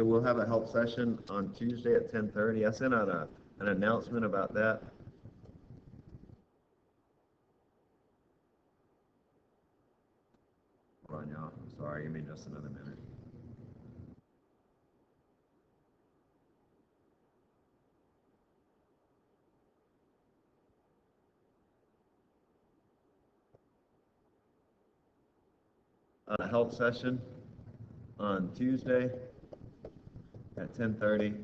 so we'll have a help session on Tuesday at 10:30. I sent out an announcement about that. Hold on, y'all. I'm sorry. Give me just another minute. A help session on Tuesday at 10:30.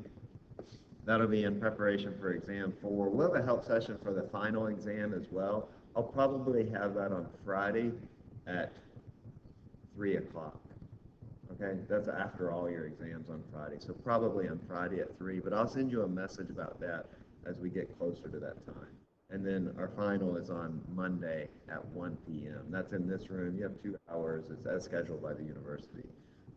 That'll be in preparation for exam 4. We'll have a help session for the final exam as well. I'll probably have that on Friday at 3 o'clock. Okay, that's after all your exams on Friday. So probably on Friday at 3, but I'll send you a message about that as we get closer to that time. And then our final is on Monday at 1 p.m. That's in this room. You have 2 hours. It's as scheduled by the university.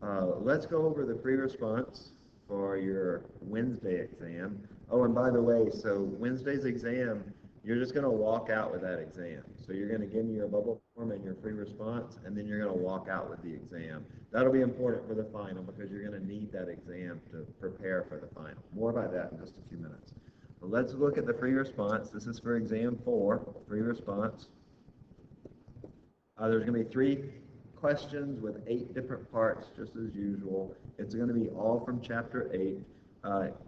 Let's go over the pre-response for your Wednesday exam. Oh, and by the way, so Wednesday's exam, you're just going to walk out with that exam. So you're going to give me your bubble form and your free response, and then you're going to walk out with the exam. That'll be important for the final because you're going to need that exam to prepare for the final. More about that in just a few minutes. But let's look at the free response. This is for exam 4, free response. There's going to be 3 questions with 8 different parts, just as usual. It's going to be all from chapter 8.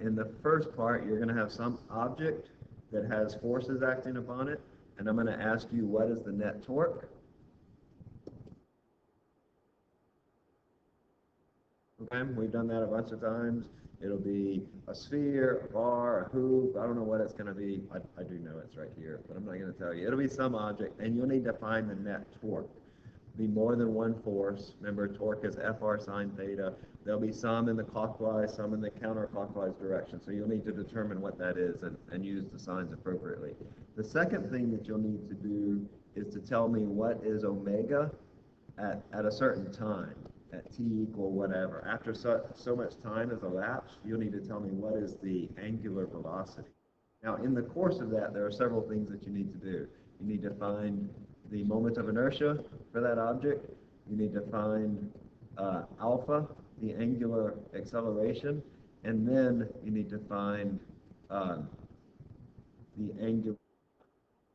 In the first part, you're going to have some object that has forces acting upon it, and I'm going to ask you what is the net torque. Okay, we've done that a bunch of times. It'll be a sphere, a bar, a hoop. I don't know what it's going to be. I do know it's right here, but I'm not going to tell you. It'll be some object, and you'll need to find the net torque. Be more than one force. Remember, torque is Fr sine theta. There'll be some in the clockwise, some in the counterclockwise direction. So you'll need to determine what that is and use the signs appropriately. The second thing that you'll need to do is to tell me what is omega at a certain time, at t equal whatever. After so much time has elapsed, you'll need to tell me what is the angular velocity. Now, in the course of that, there are several things that you need to do. You need to find the moment of inertia for that object. You need to find alpha, the angular acceleration, and then you need to find the angular.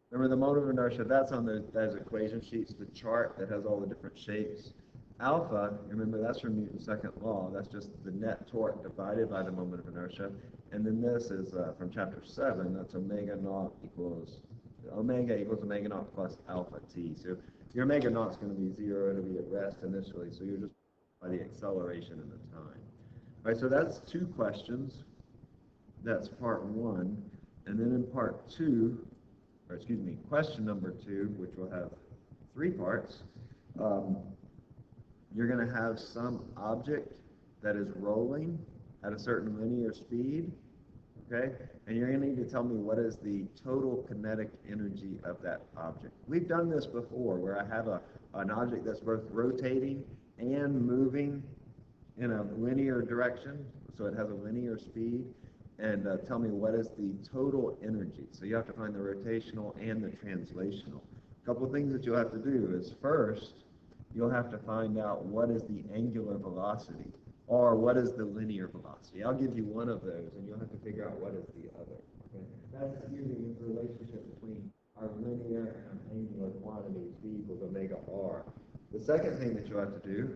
Remember, the moment of inertia, that's on those equation sheets, the chart that has all the different shapes. Alpha, remember, that's from Newton's second law. That's just the net torque divided by the moment of inertia. And then this is from chapter 7. That's omega naught equals omega naught plus alpha t. So your omega naught is going to be 0. It'll be at rest initially. So you're just by the acceleration and the time. All right, so that's 2 questions. That's part 1. And then in part 2, or excuse me, question number 2, which will have 3 parts, you're going to have some object that is rolling at a certain linear speed, okay? And you're going to need to tell me what is the total kinetic energy of that object. We've done this before where I have an object that's both rotating and moving in a linear direction, so it has a linear speed, and tell me what is the total energy. So you have to find the rotational and the translational. A couple of things that you'll have to do is first, you'll have to find out what is the angular velocity, or what is the linear velocity. I'll give you one of those, and you'll have to figure out what is the other. Okay? That's using the relationship between our linear and our angular quantities, v equals omega r. The second thing that you'll have to do,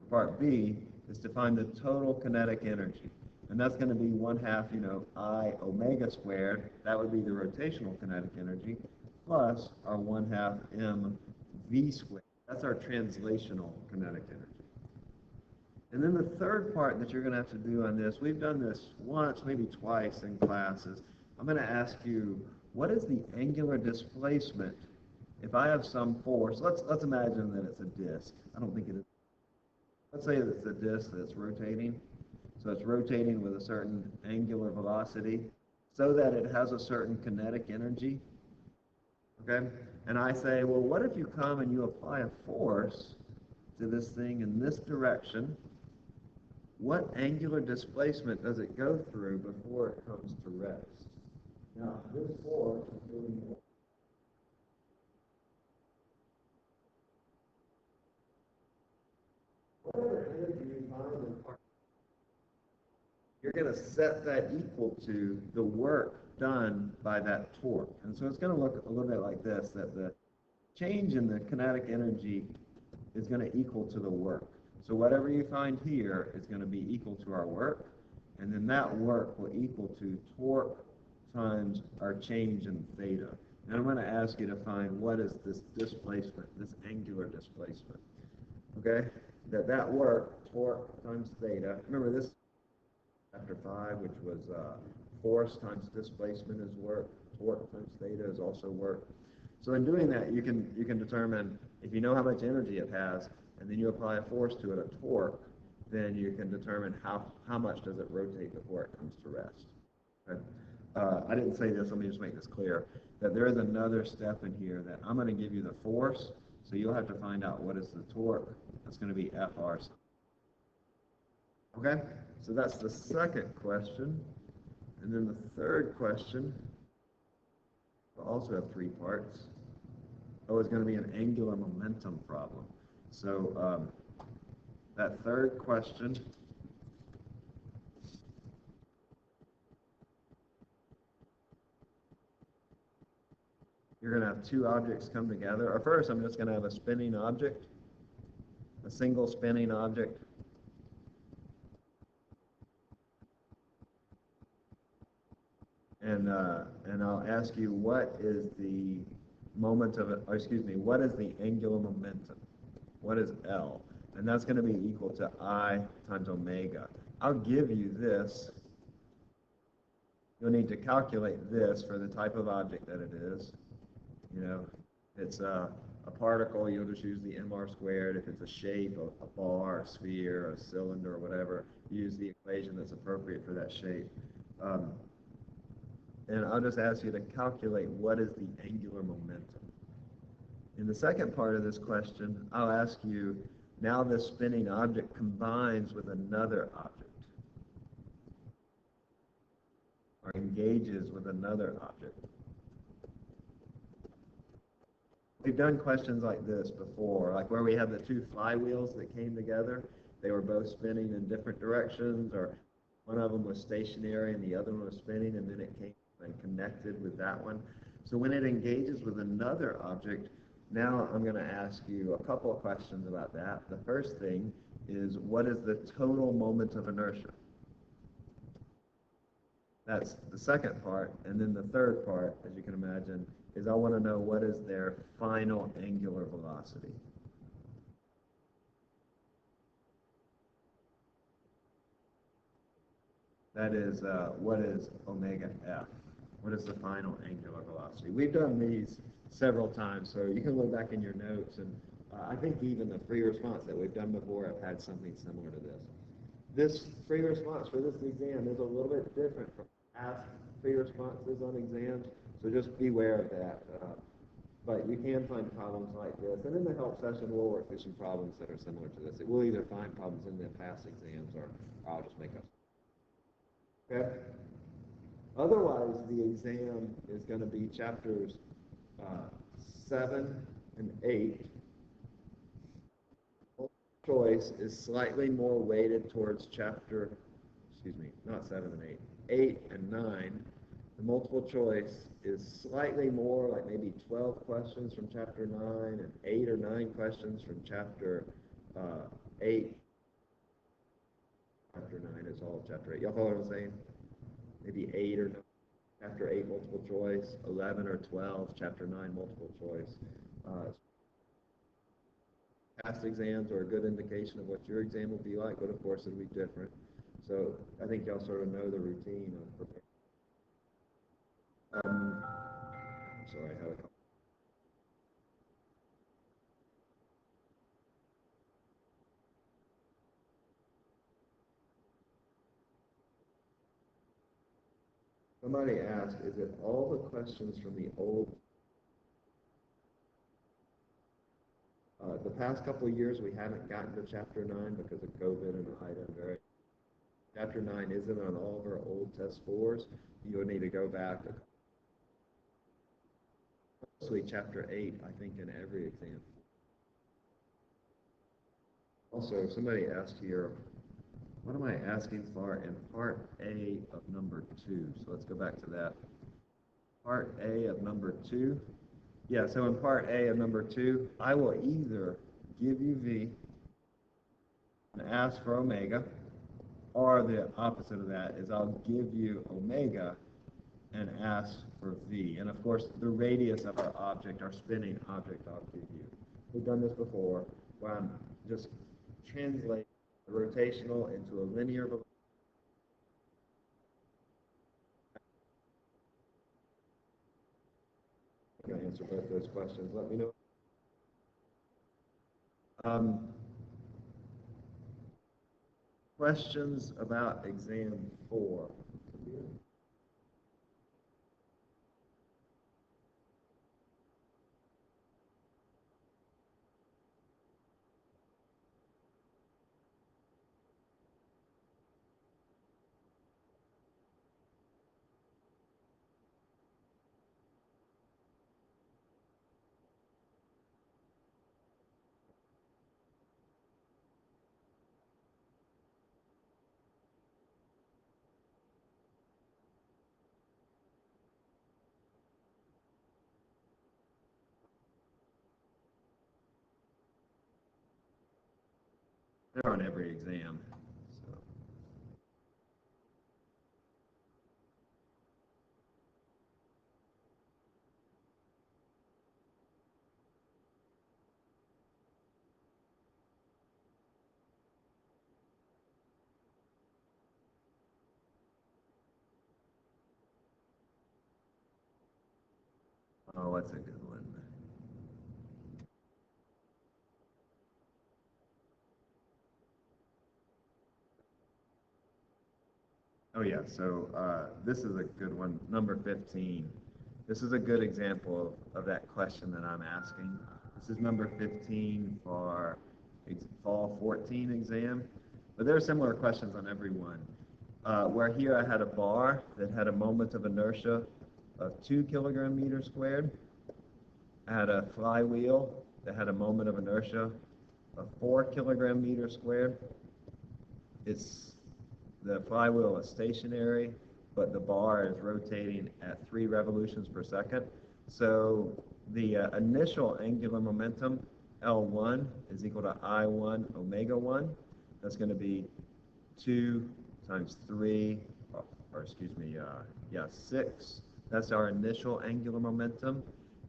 part B, is to find the total kinetic energy. And that's going to be 1/2, I omega squared. That would be the rotational kinetic energy, plus our 1/2 m v squared. That's our translational kinetic energy. And then the third part that you're going to have to do on this, we've done this once, maybe twice in classes. I'm going to ask you, what is the angular displacement if I have some force? Let's imagine that it's a disk. I don't think it is. Let's say that it's a disk that's rotating. So it's rotating with a certain angular velocity so that it has a certain kinetic energy. Okay? And I say, well, what if you come and you apply a force to this thing in this direction? What angular displacement does it go through before it comes to rest? Now, this force is doing whatever energy you find in part. you're going to set that equal to the work done by that torque. And so it's going to look a little bit like this, that the change in the kinetic energy is going to equal to the work. So whatever you find here is going to be equal to our work, and then that work will equal to torque times our change in theta. And I'm going to ask you to find what is this displacement, this angular displacement. Okay? That work, torque times theta. Remember this chapter 5, which was force times displacement is work, torque times theta is also work. So in doing that, you can determine, if you know how much energy it has, and then you apply a force to it, a torque, then you can determine how much does it rotate before it comes to rest. Okay? I didn't say this, let me just make this clear, that there is another step in here that I'm going to give you the force, so you'll have to find out what is the torque. That's going to be Fr. Okay, so that's the second question. And then the third question will also have 3 parts. Oh, it's going to be an angular momentum problem. So that third question, you're going to have 2 objects come together. Or first, I'm just going to have a spinning object, a single spinning object. And I'll ask you, what is the moment of it, or excuse me, what is the angular momentum? What is L? And that's going to be equal to I times omega. I'll give you this. You'll need to calculate this for the type of object that it is. You know, if it's a particle, you'll just use the mr squared. If it's a shape, a bar, a sphere, a cylinder, or whatever, use the equation that's appropriate for that shape. And I'll just ask you to calculate what is the angular momentum. In the second part of this question, I'll ask you, now this spinning object combines with another object, or engages with another object. We've done questions like this before, like where we had the 2 flywheels that came together. They were both spinning in different directions, or one of them was stationary and the other one was spinning, and then it came and connected with that one. So when it engages with another object, now I'm going to ask you a couple of questions about that. The first thing is, what is the total moment of inertia? That's the second part. And then the third part, as you can imagine, is I want to know what is their final angular velocity. That is, what is omega f? What is the final angular velocity? We've done these several times, so you can look back in your notes, and I think even the free response that we've done before have had something similar to this. This free response for this exam is a little bit different from past free responses on exams, so just beware of that. But you can find problems like this, and in the help session, we'll work through some problems that are similar to this. We'll either find problems in the past exams, or I'll just make up. Okay? Otherwise, the exam is going to be chapters 7 and 8. Choice is slightly more weighted towards not 7 and 8, 8 and 9. The multiple choice is slightly more, like maybe 12 questions from chapter 9 and 8 or 9 questions from chapter 8. Chapter 9 is all of chapter 8. Y'all follow what I'm saying? Maybe 8 or 9. Chapter 8 multiple choice, 11 or 12, chapter 9 multiple choice. Past exams are a good indication of what your exam will be like, but of course it'll be different. So I think y'all sort of know the routine of preparing. I'm sorry, I had a couple. Somebody asked, is it all the questions from the old? The past couple of years, we haven't gotten to chapter 9 because of COVID and the height of variation. Chapter 9 isn't on all of our old test scores. You'll need to go back. Mostly chapter 8, I think, in every exam. Also, somebody asked here, what am I asking for in part A of number 2? So let's go back to that. Part A of number 2. Yeah, so in part A of number 2, I will either give you V and ask for omega, or the opposite of that is I'll give you omega and ask for V. And of course, the radius of our object, our spinning object, I'll give you. We've done this before, where I'm just translating the rotational into a linear velocity. I'm going to answer both those questions. Let me know. Questions about exam 4? They're on every exam. So. Oh, that's a good one. Oh yeah, so this is a good one, number 15. This is a good example of that question that I'm asking. This is number 15 for fall 14 exam, but there are similar questions on every one. Where here I had a bar that had a moment of inertia of 2 kilogram meters squared. I had a flywheel that had a moment of inertia of 4 kilogram meters squared. The flywheel is stationary, but the bar is rotating at 3 revolutions per second. So the initial angular momentum, L1, is equal to I1 omega 1. That's going to be 2 times 3, or excuse me, 6. That's our initial angular momentum.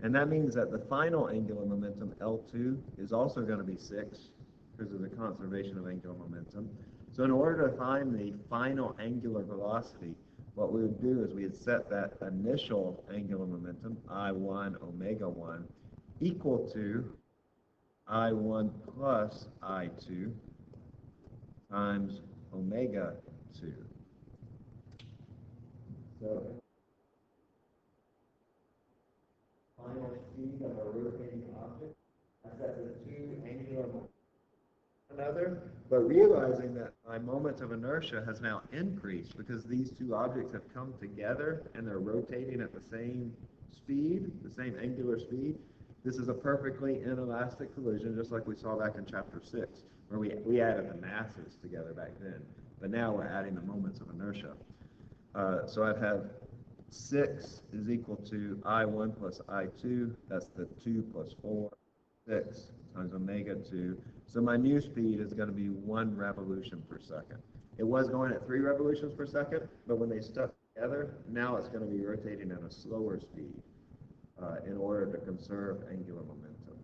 And that means that the final angular momentum, L2, is also going to be 6 because of the conservation of angular momentum. So in order to find the final angular velocity, what we would do is we would set that initial angular momentum, I1 omega 1, equal to I1 plus I2 times omega 2. So final speed of a rotating object, I set the 2 angular another, but realizing that my moment of inertia has now increased because these 2 objects have come together and they're rotating at the same speed, the same angular speed. This is a perfectly inelastic collision, just like we saw back in chapter 6, where we added the masses together back then, but now we're adding the moments of inertia. So I'd have 6 is equal to I1 plus I2, that's the 2 plus 4, 6 times omega 2. So my new speed is going to be 1 revolution per second. It was going at 3 revolutions per second, but when they stuck together, now it's going to be rotating at a slower speed in order to conserve angular momentum.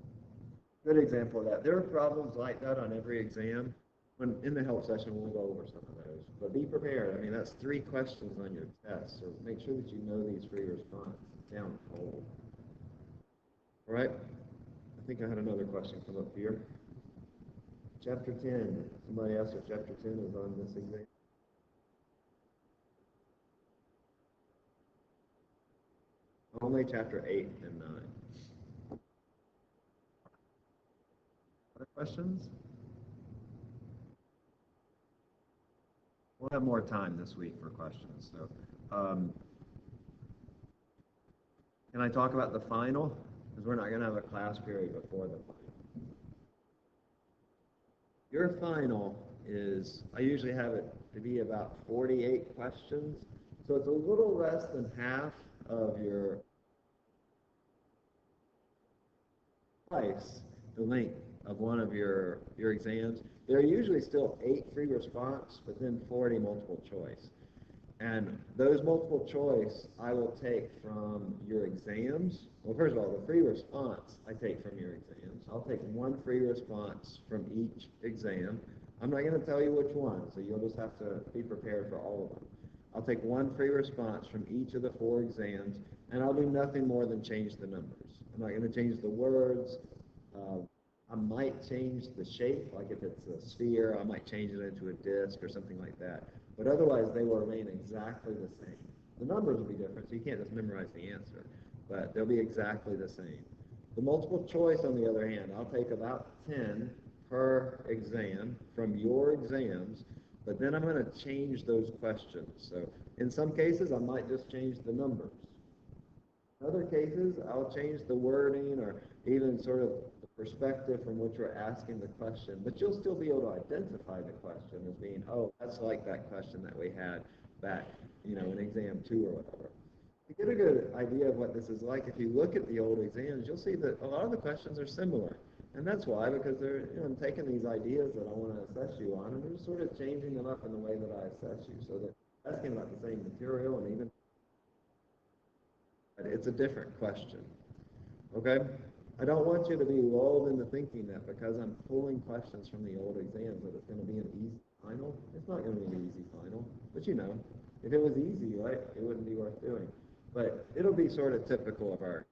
Good example of that. There are problems like that on every exam. When in the help session, we'll go over some of those. But be prepared. I mean, that's 3 questions on your test, so make sure that you know these for your response. Down cold. All right? I think I had another question come up here. Chapter 10. Somebody asked if chapter 10 is on this exam. Only chapter 8 and 9. Other questions? We'll have more time this week for questions. So, can I talk about the final? Because we're not going to have a class period before the final. Your final is, I usually have it to be about 48 questions. So it's a little less than half of your twice the length of one of your exams. There are usually still 8 free response, but then 40 multiple choice. And those multiple choice I will take from your exams. Well, first of all, the free response I take from your exams. I'll take one free response from each exam. I'm not going to tell you which one, so you'll just have to be prepared for all of them. I'll take one free response from each of the 4 exams, and I'll do nothing more than change the numbers. I'm not going to change the words. Uh, I might change the shape, like if it's a sphere, I might change it into a disc or something like that. But otherwise, they will remain exactly the same. The numbers will be different, so you can't just memorize the answer, but they'll be exactly the same. The multiple choice, on the other hand, I'll take about 10 per exam from your exams, but then I'm going to change those questions. So in some cases, I might just change the numbers. In other cases, I'll change the wording or even sort of the perspective from which we're asking the question, but you'll still be able to identify the question as being, oh, that's like that question that we had back, in exam 2 or whatever. To get a good idea of what this is like, if you look at the old exams, you'll see that a lot of the questions are similar. And that's why, because they're, I'm taking these ideas that I want to assess you on, and I'm just sort of changing them up in the way that I assess you, so that asking about the same material and even it's a different question. Okay? I don't want you to be lulled into thinking that because I'm pulling questions from the old exams that it's going to be an easy final. It's not going to be an easy final. But if it was easy, right, it wouldn't be worth doing. But it'll be sort of typical of our.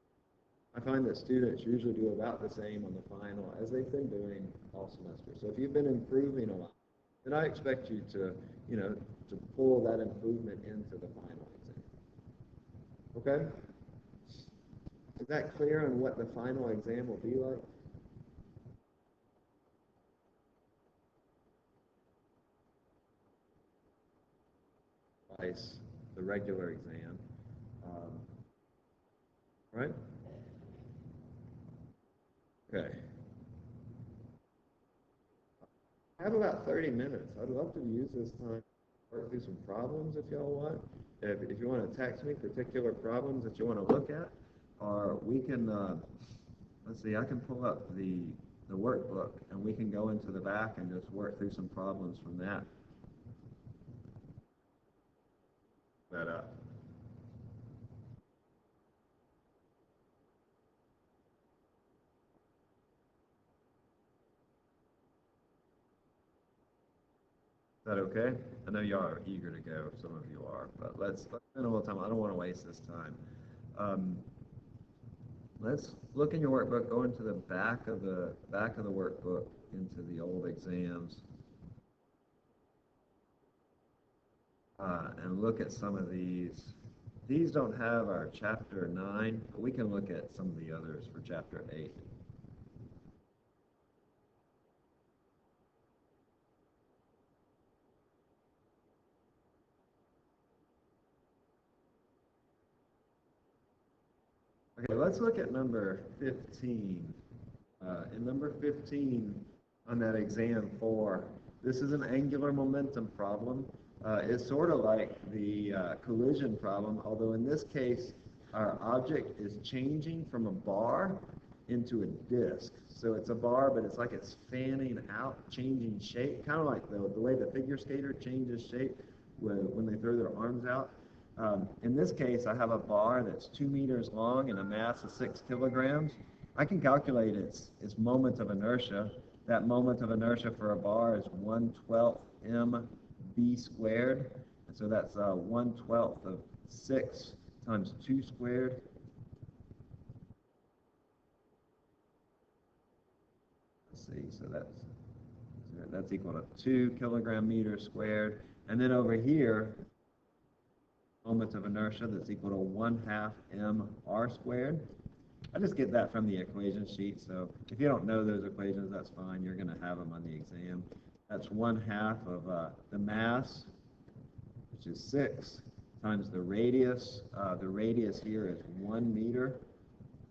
I find that students usually do about the same on the final as they've been doing all semester. So if you've been improving a lot, then I expect you to, to pull that improvement into the final exam. Okay? Is that clear on what the final exam will be like? Twice the regular exam, um, right? Okay. I have about 30 minutes. I'd love to use this time to work through some problems if y'all want. If you want to text me particular problems that you want to look at, or we can, let's see, I can pull up the workbook and we can go into the back and just work through some problems from that. That up. Is that okay? I know y'all are eager to go. Some of you are, but let's spend a little time. I don't want to waste this time. Um, let's look in your workbook. Go into the back of the workbook into the old exams, and look at some of these. These don't have our chapter 9, but we can look at some of the others for chapter 8. Okay, let's look at number 15. In number 15 on that exam 4, this is an angular momentum problem. It's sort of like the collision problem, although in this case, our object is changing from a bar into a disc. So it's a bar, but it's like it's fanning out, changing shape, kind of like the way the figure skater changes shape when they throw their arms out. In this case, I have a bar that's 2 meters long and a mass of 6 kilograms. I can calculate its moment of inertia. That moment of inertia for a bar is 1/12 mb squared. And so that's 1/12 of 6 times 2 squared. Let's see, so that's equal to 2 kilogram meters squared. And then over here, moments of inertia that's equal to 1/2 mr squared. I just get that from the equation sheet, so if you don't know those equations, that's fine. You're going to have them on the exam. That's 1/2 of the mass, which is 6, times the radius. The radius here is 1 meter.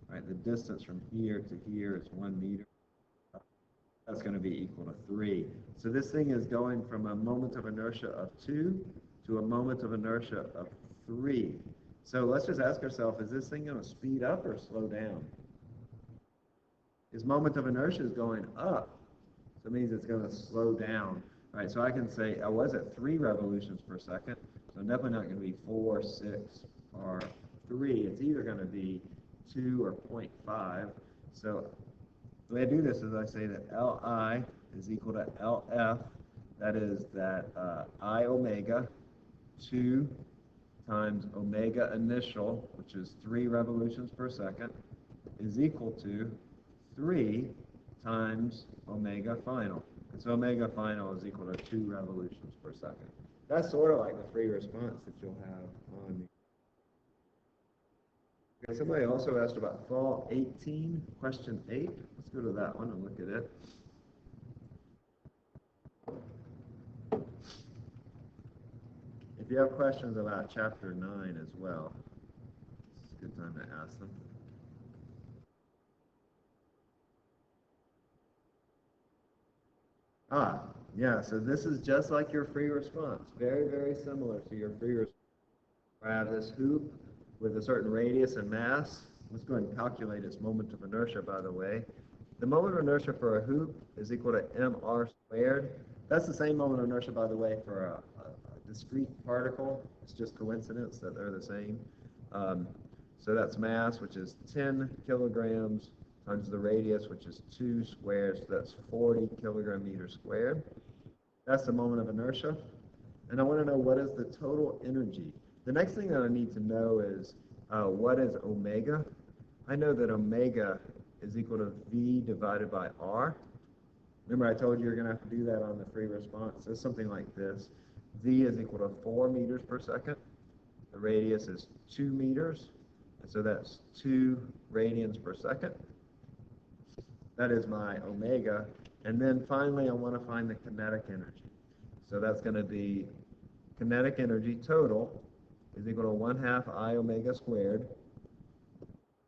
Right, the distance from here to here is 1 meter. That's going to be equal to 3. So this thing is going from a moment of inertia of 2 to a moment of inertia of 3. So let's just ask ourselves, is this thing going to speed up or slow down? Its moment of inertia is going up. So it means it's going to slow down. All right, so I can say, I was at 3 revolutions per second. So definitely not going to be 4, 6, or 3. It's either going to be 2 or 0.5. So the way I do this is I say that Li is equal to Lf, that is that I omega, 2 times omega initial, which is 3 revolutions per second, is equal to 3 times omega final. And so omega final is equal to 2 revolutions per second. That's sort of like the free response that you'll have on the... Okay, somebody also asked about fall 18, question 8. Let's go to that one and look at it. If you have questions about chapter 9 as well, it's a good time to ask them. Yeah, so this is just like your free response. Very, very similar to your free response. I have this hoop with a certain radius and mass. Let's go ahead and calculate its moment of inertia, by the way. The moment of inertia for a hoop is equal to mr squared. That's the same moment of inertia, by the way, for a discrete particle. It's just coincidence that they're the same. So that's mass, which is 10 kilograms, times the radius, which is 2 squared, so that's 40 kilogram meters squared. That's the moment of inertia. And I want to know, what is the total energy? The next thing that I need to know is, what is omega? I know that omega is equal to V divided by R. Remember, I told you you're going to have to do that on the free response. It's something like this. V is equal to 4 meters per second. The radius is 2 meters. And so that's 2 radians per second. That is my omega. And then finally, I want to find the kinetic energy. So that's going to be kinetic energy total is equal to 1/2 I omega squared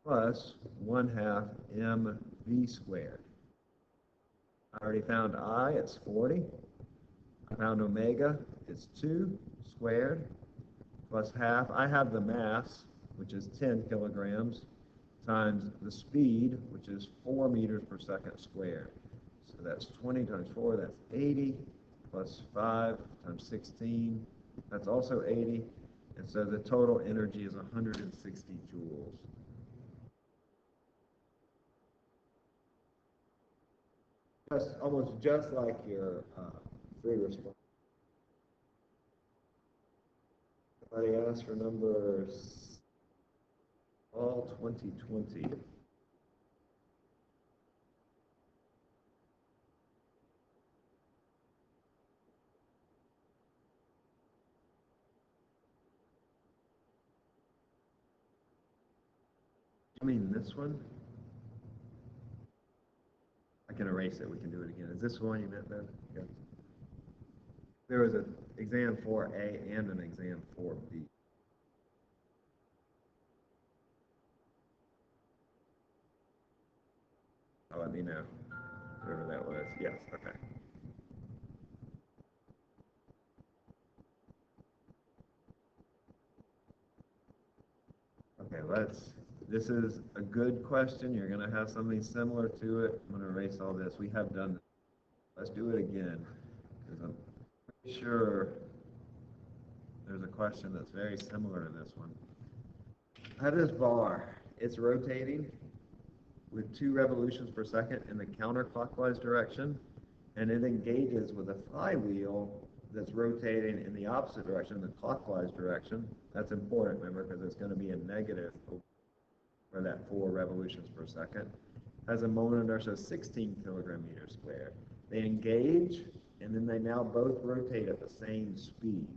plus 1/2 mv squared. I already found I, it's 40. I found omega, it's 2 squared plus half. I have the mass, which is 10 kilograms, times the speed, which is 4 meters per second squared. So that's 20 times 4, that's 80, plus 5 times 16, that's also 80. And so the total energy is 160 joules. Almost just like your free response. Somebody asked for numbers all 2020. I mean this one? I can erase it. We can do it again. Is this one you meant then? Yeah. There was an exam 4A and an exam 4B. Oh, let me know. Whatever that was. Yes, okay. Okay, this is a good question. You're going to have something similar to it. I'm going to erase all this. We have done this. Let's do it again, because I'm pretty sure there's a question that's very similar to this one. I have this bar. It's rotating with 2 revolutions per second in the counterclockwise direction, and it engages with a flywheel that's rotating in the opposite direction, the clockwise direction. That's important, remember, because it's going to be a negative for that 4 revolutions per second. Has a moment of inertia of 16 kilogram meters squared. They engage, and then they now both rotate at the same speed.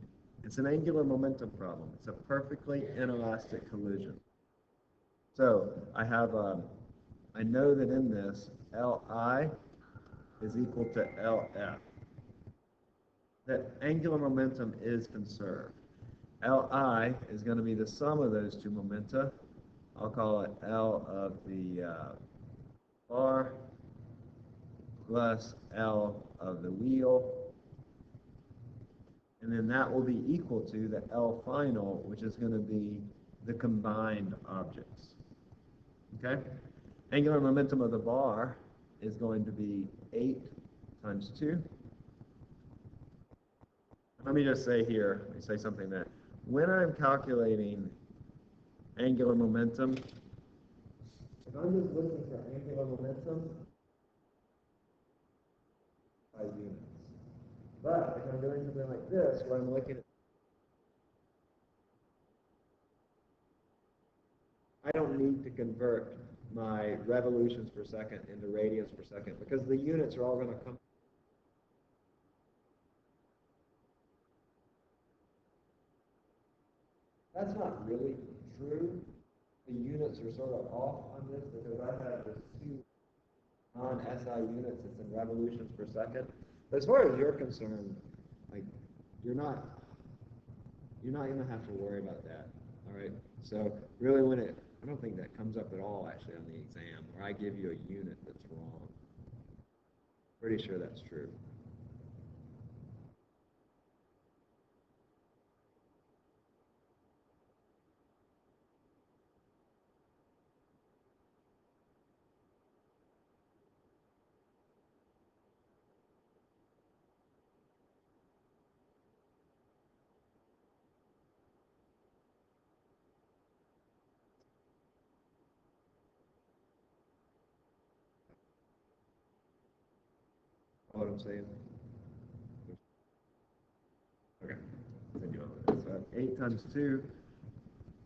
It's an angular momentum problem. It's a perfectly inelastic collision. So I have, I know that in this, Li is equal to Lf. That angular momentum is conserved. Li is going to be the sum of those 2 momenta. I'll call it L of the bar plus L of the wheel, and then that will be equal to the L final, which is going to be the combined objects. Okay? Angular momentum of the bar is going to be 8 times 2. Let me just say here, let me say something that when I'm calculating angular momentum, if I'm just looking for angular momentum, 5 units. But if I'm doing something like this, where I'm looking at, I don't need to convert my revolutions per second into radians per second because the units are all going to come. That's not really true. The units are sort of off on this because I have this 2 non-SI units, it's in revolutions per second. But as far as you're concerned, like you're not going to have to worry about that. All right. So really, I don't think that comes up at all actually on the exam, where I give you a unit that's wrong. Pretty sure that's true. What I'm saying? Okay. Continue on. So 8 times 2.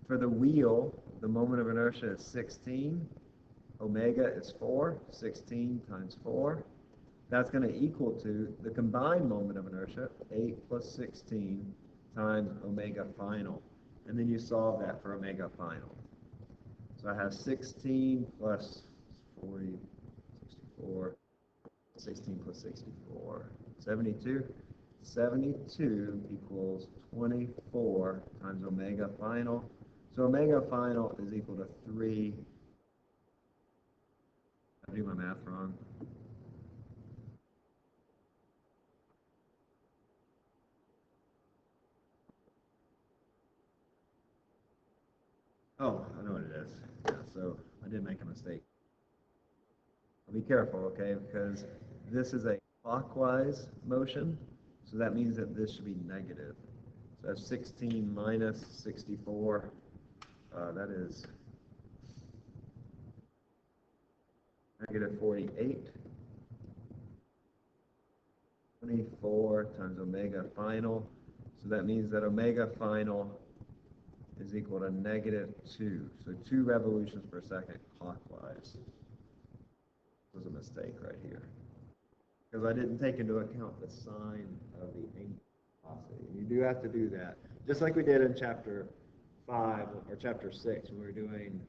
For the wheel, the moment of inertia is 16. Omega is 4. 16 times 4. That's going to equal to the combined moment of inertia, 8 plus 16 times omega final. And then you solve that for omega final. So I have 16 plus 40, 64, 16 plus 64, 72. 72 equals 24 times omega final. So omega final is equal to 3. I do my math wrong. Oh, I know what it is. Yeah, so I did make a mistake. Be careful, okay, because this is a clockwise motion, so that means that this should be negative. So that's 16 minus 64. That is negative 48. 24 times omega final. So that means that omega final is equal to negative 2. So 2 revolutions per second clockwise. Was a mistake right here, because I didn't take into account the sign of the angular velocity. And you do have to do that, just like we did in chapter 5 or chapter 6 when we were doing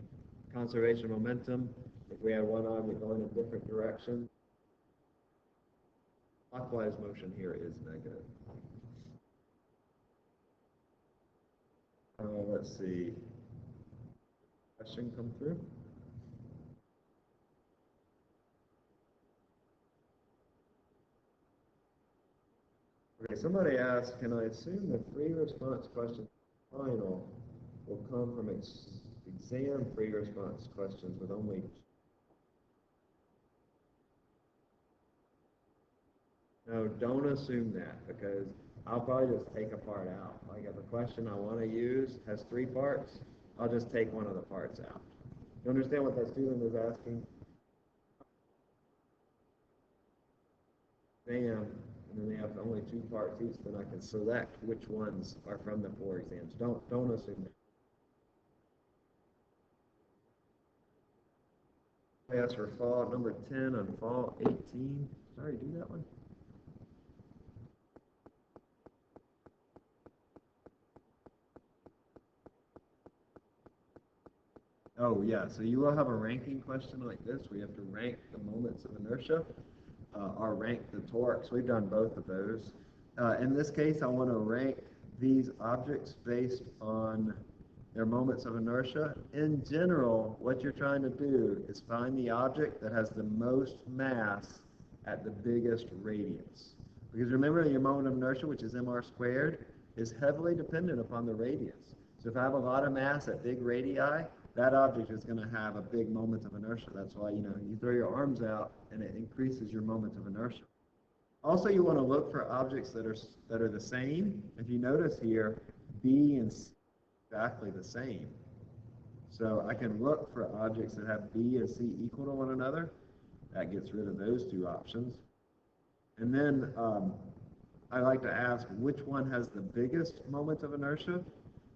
conservation of momentum. If we had one object going in a different direction, clockwise motion here is negative. Let's see. Question come through? Okay, somebody asked, can I assume the free response question final will come from exam free response questions with only... No, don't assume that, because I'll probably just take a part out. Like if a question I want to use has 3 parts, I'll just take one of the parts out. You understand what that student is asking? Exam, and then they have only 2 parts each, then I can select which ones are from the 4 exams. Don't assume that. I asked for fall number 10 on fall 18. Sorry, do that one. Oh, yeah. So you will have a ranking question like this. We have to rank the moments of inertia or rank the torques. We've done both of those. In this case, I want to rank these objects based on their moments of inertia. In general, what you're trying to do is find the object that has the most mass at the biggest radius. Because remember, your moment of inertia, which is mr squared, is heavily dependent upon the radius. So if I have a lot of mass at big radii, that object is going to have a big moment of inertia. That's why, you throw your arms out and it increases your moment of inertia. Also, you want to look for objects that are the same. If you notice here, B and C are exactly the same. So I can look for objects that have B and C equal to one another. That gets rid of those two options. And then I like to ask which one has the biggest moment of inertia.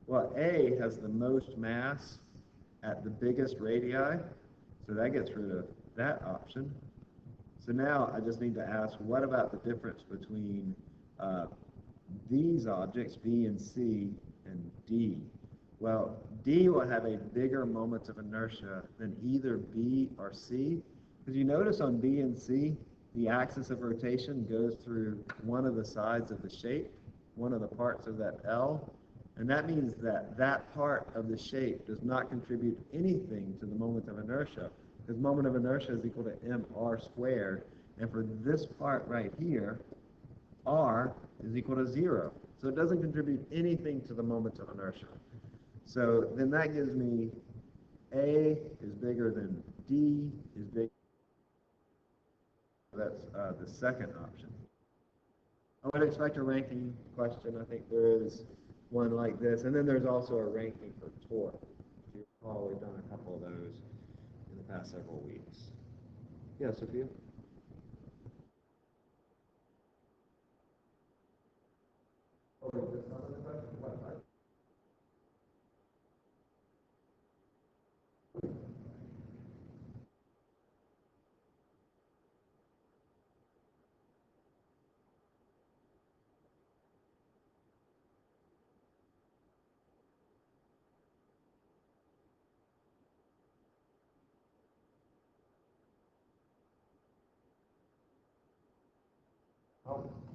Well, A has the most mass at the biggest radii, so that gets rid of that option. So now I just need to ask, what about the difference between these objects, B and C, and D? Well, D will have a bigger moment of inertia than either B or C, because you notice on B and C, the axis of rotation goes through one of the sides of the shape, one of the parts of that L, and that means that that part of the shape does not contribute anything to the moment of inertia, because moment of inertia is equal to mr squared, and for this part right here, r is equal to 0. So it doesn't contribute anything to the moment of inertia. So then that gives me A is bigger than D is big. That's the second option. I would expect a ranking question. I think there is one like this. And then there's also a ranking for torque. If you recall, we've done a couple of those in the past several weeks. Yeah, Sophia?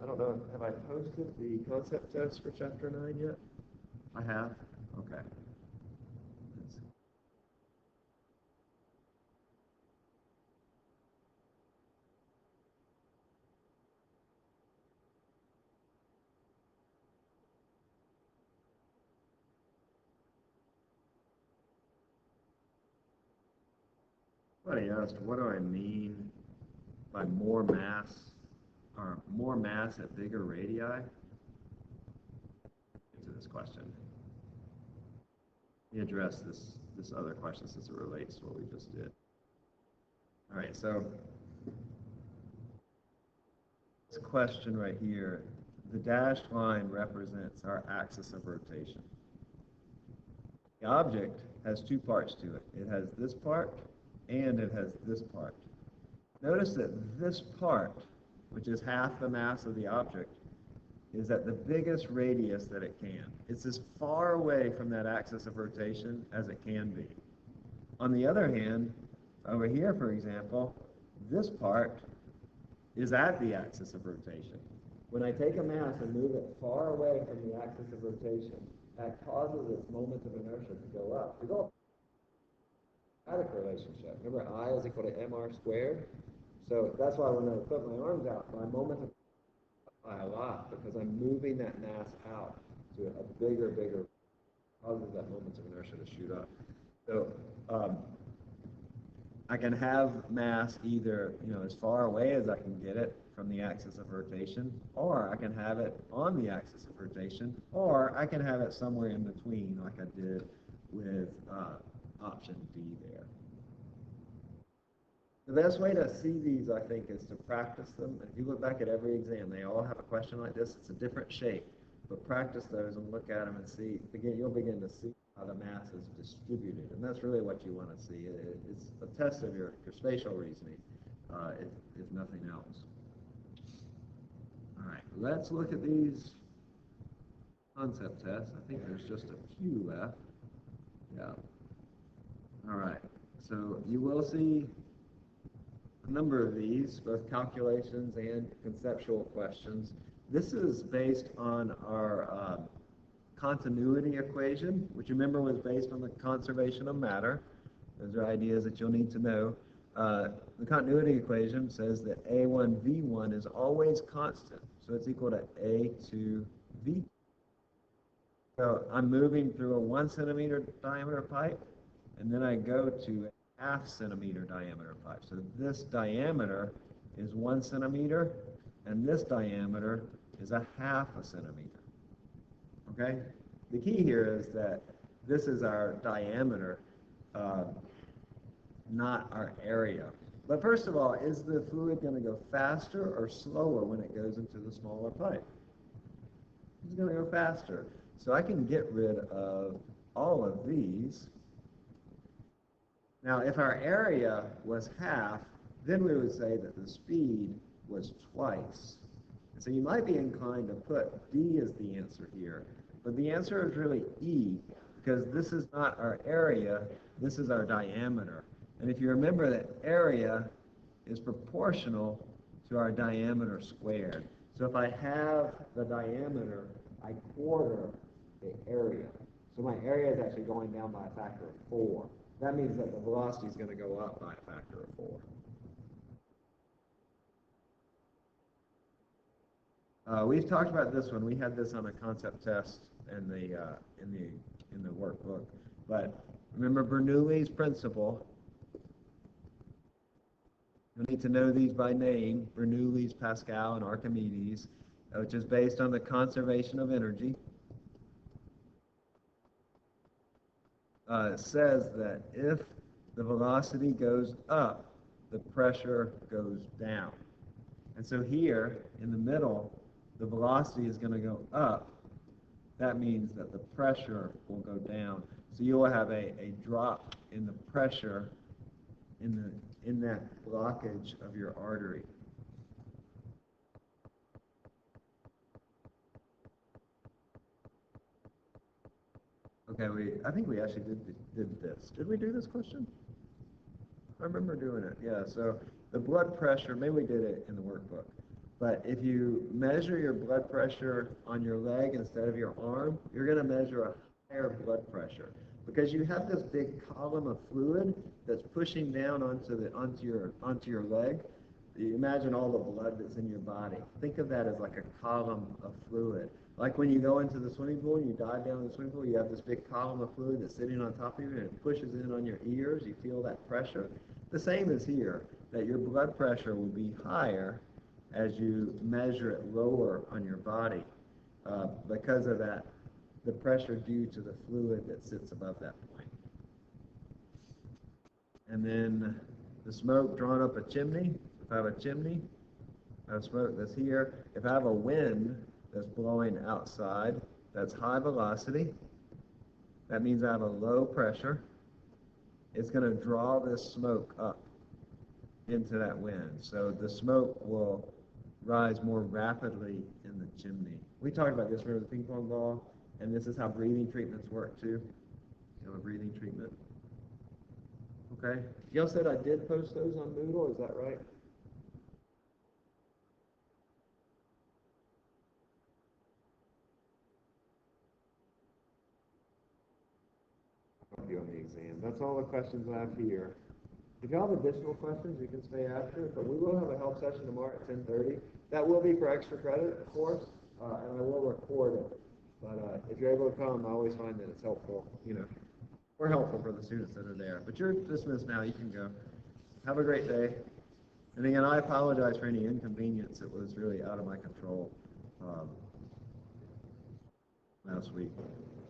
I don't know. Have I posted the concept test for Chapter 9 yet? I have? Okay. Somebody asked, what do I mean by more mass, or more mass at bigger radii? To this question. Let me address this other question since it relates to what we just did. All right, so this question right here, the dashed line represents our axis of rotation. The object has two parts to it. It has this part and it has this part. Notice that this part, which is half the mass of the object, is at the biggest radius that it can. It's as far away from that axis of rotation as it can be. On the other hand, over here, for example, this part is at the axis of rotation. When I take a mass and move it far away from the axis of rotation, that causes its moment of inertia to go up. To go up, quadratic relationship. Remember, I is equal to mr squared. So that's why when I put my arms out, my moment of by a lot, because I'm moving that mass out to a bigger, causes that moment of inertia to shoot up. So I can have mass either, as far away as I can get it from the axis of rotation, or I can have it on the axis of rotation, or I can have it somewhere in between, like I did with option D there. The best way to see these, I think, is to practice them. If you look back at every exam, they all have a question like this. It's a different shape, but practice those and look at them and see. You'll begin to see how the mass is distributed, and that's really what you want to see. It's a test of your spatial reasoning, if nothing else. All right, let's look at these concept tests. I think there's just a few left. Yeah. All right, so you will see a number of these, both calculations and conceptual questions. This is based on our continuity equation, which remember was based on the conservation of matter. Those are ideas that you'll need to know. the continuity equation says that A1V1 is always constant, so it's equal to A2V. So I'm moving through a 1 centimeter diameter pipe, and then I go to a half centimeter diameter pipe. So this diameter is 1 centimeter, and this diameter is a half a centimeter. Okay? The key here is that this is our diameter, not our area. But first of all, is the fluid going to go faster or slower when it goes into the smaller pipe? It's going to go faster. So I can get rid of all of these. Now, if our area was half, then we would say that the speed was twice. And so you might be inclined to put D as the answer here. But the answer is really E, because this is not our area, this is our diameter. And if you remember that area is proportional to our diameter squared. So if I have the diameter, I quarter the area. So my area is actually going down by a factor of 4. That means that the velocity is going to go up by a factor of 4. We've talked about this one. We had this on a concept test in the workbook. But remember Bernoulli's principle. You need to know these by name: Bernoulli's, Pascal, and Archimedes, which is based on the conservation of energy. It says that if the velocity goes up, the pressure goes down. And so here, in the middle, the velocity is going to go up. That means that the pressure will go down. So you will have a drop in the pressure in that blockage of your artery. Okay, I think we actually did this. Did we do this question? I remember doing it. Yeah, so the blood pressure, maybe we did it in the workbook. But if you measure your blood pressure on your leg instead of your arm, you're going to measure a higher blood pressure because you have this big column of fluid that's pushing down onto your leg. You imagine all the blood that's in your body. Think of that as like a column of fluid. Like when you go into the swimming pool and you dive down in the swimming pool, you have this big column of fluid that's sitting on top of you and it pushes in on your ears. You feel that pressure. The same is here, that your blood pressure will be higher as you measure it lower on your body because of that, the pressure due to the fluid that sits above that point. And then the smoke drawn up a chimney. If I have a chimney, I have smoke that's here. If I have a wind that's blowing outside, that's high velocity. That means I have a low pressure. It's going to draw this smoke up into that wind. So the smoke will rise more rapidly in the chimney. We talked about this for the ping pong ball, and this is how breathing treatments work too. You know, a breathing treatment. Okay. Y'all said I did post those on Moodle, is that right? I'll be on the exam. That's all the questions I have here. If y'all have additional questions, you can stay after, but we will have a help session tomorrow at 10:30. That will be for extra credit, of course, and I will record it. But if you're able to come, I always find that it's helpful, you know. Or helpful for the students that are there. But you're dismissed now. You can go. Have a great day. And again, I apologize for any inconvenience. It was really out of my control last week.